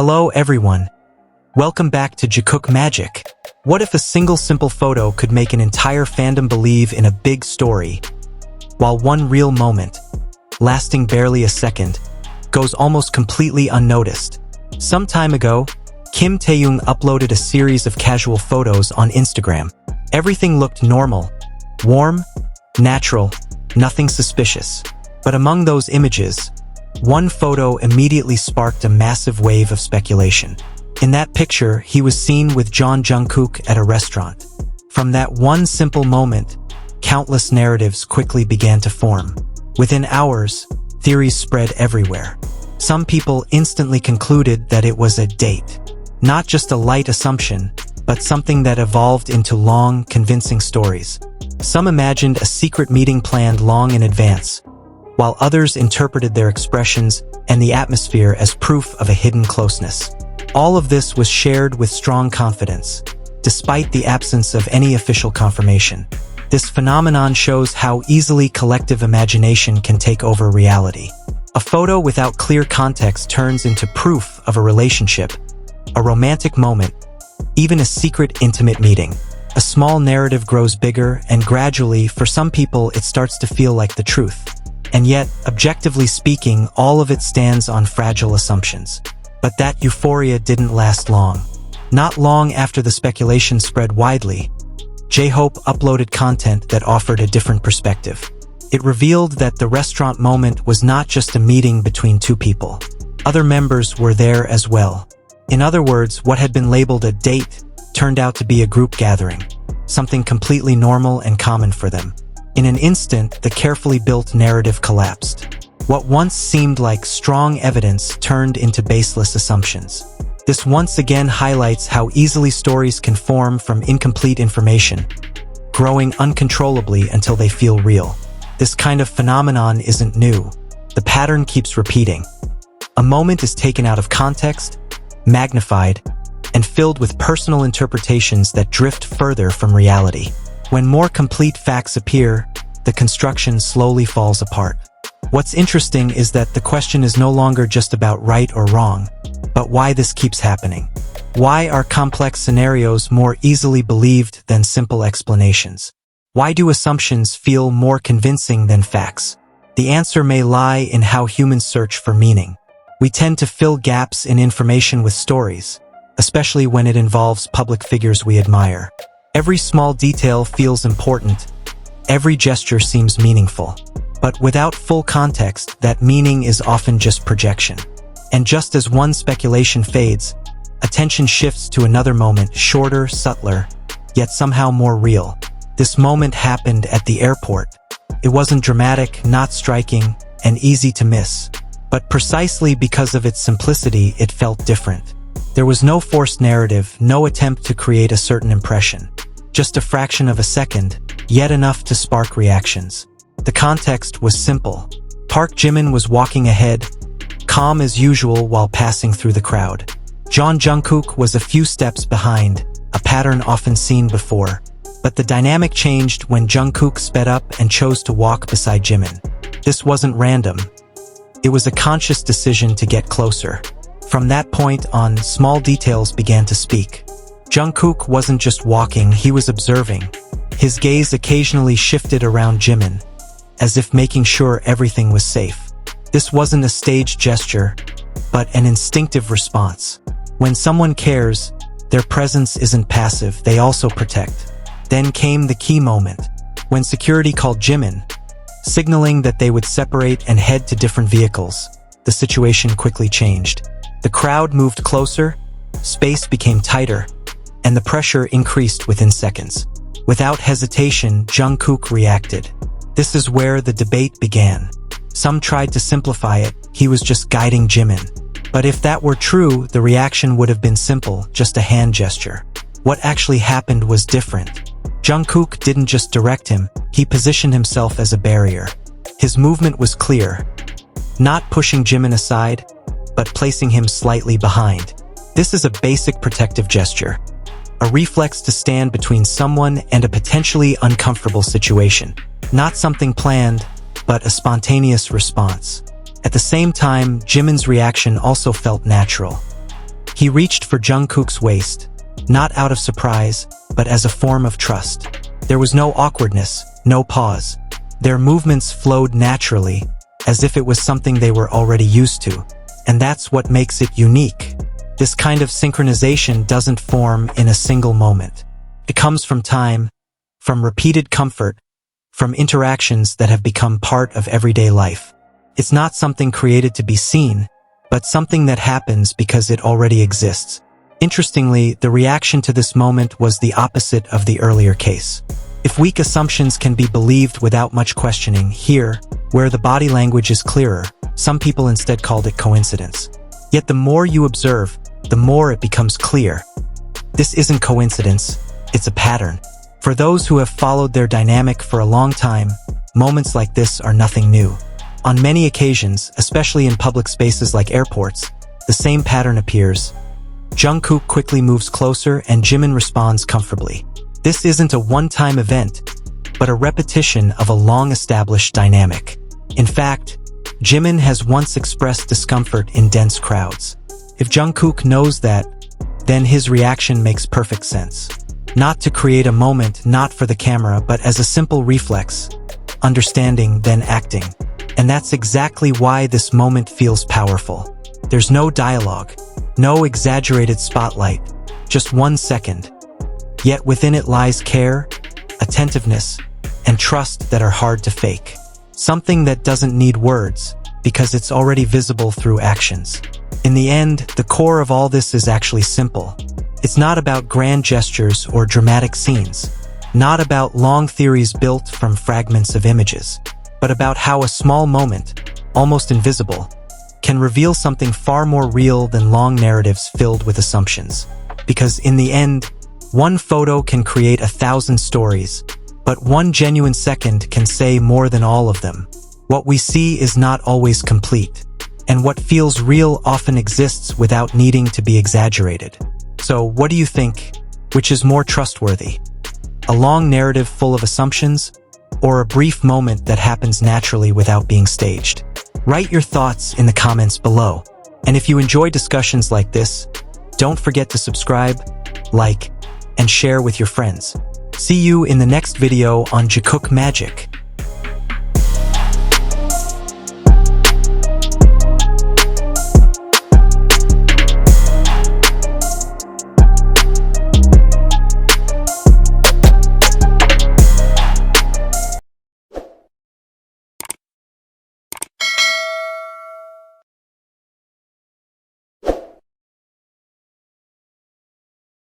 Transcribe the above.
Hello everyone. Welcome back to Jikook Magic. What if a single simple photo could make an entire fandom believe in a big story, while one real moment, lasting barely a second, goes almost completely unnoticed? Some time ago, Kim Taeyong uploaded a series of casual photos on Instagram. Everything looked normal, warm, natural, nothing suspicious. But among those images, one photo immediately sparked a massive wave of speculation. In that picture, he was seen with Jungkook at a restaurant. From that one simple moment, countless narratives quickly began to form. Within hours, theories spread everywhere. Some people instantly concluded that it was a date. Not just a light assumption, but something that evolved into long, convincing stories. Some imagined a secret meeting planned long in advance, while others interpreted their expressions and the atmosphere as proof of a hidden closeness. All of this was shared with strong confidence, despite the absence of any official confirmation. This phenomenon shows how easily collective imagination can take over reality. A photo without clear context turns into proof of a relationship, a romantic moment, even a secret intimate meeting. A small narrative grows bigger, and gradually, for some people, it starts to feel like the truth. And yet, objectively speaking, all of it stands on fragile assumptions. But that euphoria didn't last long. Not long after the speculation spread widely, J-Hope uploaded content that offered a different perspective. It revealed that the restaurant moment was not just a meeting between two people. Other members were there as well. In other words, what had been labeled a date turned out to be a group gathering, something completely normal and common for them. In an instant, the carefully built narrative collapsed. What once seemed like strong evidence turned into baseless assumptions. This once again highlights how easily stories can form from incomplete information, growing uncontrollably until they feel real. This kind of phenomenon isn't new. The pattern keeps repeating. A moment is taken out of context, magnified, and filled with personal interpretations that drift further from reality. When more complete facts appear, the construction slowly falls apart. What's interesting is that the question is no longer just about right or wrong, but why this keeps happening. Why are complex scenarios more easily believed than simple explanations? Why do assumptions feel more convincing than facts? The answer may lie in how humans search for meaning. We tend to fill gaps in information with stories, especially when it involves public figures we admire. Every small detail feels important. Every gesture seems meaningful. But without full context, that meaning is often just projection. And just as one speculation fades, attention shifts to another moment, shorter, subtler, yet somehow more real. This moment happened at the airport. It wasn't dramatic, not striking, and easy to miss. But precisely because of its simplicity, it felt different. There was no forced narrative, no attempt to create a certain impression. Just a fraction of a second, yet enough to spark reactions. The context was simple. Park Jimin was walking ahead, calm as usual while passing through the crowd. Jungkook was a few steps behind, a pattern often seen before. But the dynamic changed when Jungkook sped up and chose to walk beside Jimin. This wasn't random. It was a conscious decision to get closer. From that point on, small details began to speak. Jungkook wasn't just walking, he was observing. His gaze occasionally shifted around Jimin, as if making sure everything was safe. This wasn't a staged gesture, but an instinctive response. When someone cares, their presence isn't passive, they also protect. Then came the key moment, when security called Jimin, signaling that they would separate and head to different vehicles. The situation quickly changed. The crowd moved closer, space became tighter, and the pressure increased within seconds. Without hesitation, Jungkook reacted. This is where the debate began. Some tried to simplify it, he was just guiding Jimin. But if that were true, the reaction would have been simple, just a hand gesture. What actually happened was different. Jungkook didn't just direct him, he positioned himself as a barrier. His movement was clear, not pushing Jimin aside, but placing him slightly behind. This is a basic protective gesture. A reflex to stand between someone and a potentially uncomfortable situation. Not something planned, but a spontaneous response. At the same time, Jimin's reaction also felt natural. He reached for Jungkook's waist, not out of surprise, but as a form of trust. There was no awkwardness, no pause. Their movements flowed naturally, as if it was something they were already used to. And that's what makes it unique. This kind of synchronization doesn't form in a single moment. It comes from time, from repeated comfort, from interactions that have become part of everyday life. It's not something created to be seen, but something that happens because it already exists. Interestingly, the reaction to this moment was the opposite of the earlier case. If weak assumptions can be believed without much questioning, here, where the body language is clearer, some people instead called it coincidence. Yet the more you observe, the more it becomes clear. This isn't coincidence, it's a pattern. For those who have followed their dynamic for a long time, moments like this are nothing new. On many occasions, especially in public spaces like airports, the same pattern appears. Jungkook quickly moves closer and Jimin responds comfortably. This isn't a one-time event, but a repetition of a long-established dynamic. In fact, Jimin has once expressed discomfort in dense crowds. If Jungkook knows that, then his reaction makes perfect sense. Not to create a moment, not for the camera, but as a simple reflex, understanding, then acting. And that's exactly why this moment feels powerful. There's no dialogue, no exaggerated spotlight, just 1 second. Yet within it lies care, attentiveness, and trust that are hard to fake. Something that doesn't need words, because it's already visible through actions. In the end, the core of all this is actually simple. It's not about grand gestures or dramatic scenes, not about long theories built from fragments of images, but about how a small moment, almost invisible, can reveal something far more real than long narratives filled with assumptions. Because in the end, one photo can create 1,000 stories, but one genuine second can say more than all of them. What we see is not always complete, and what feels real often exists without needing to be exaggerated. So what do you think? Which is more trustworthy? A long narrative full of assumptions, or a brief moment that happens naturally without being staged? Write your thoughts in the comments below. And if you enjoy discussions like this, don't forget to subscribe, like, and share with your friends. See you in the next video on Jikook Magic.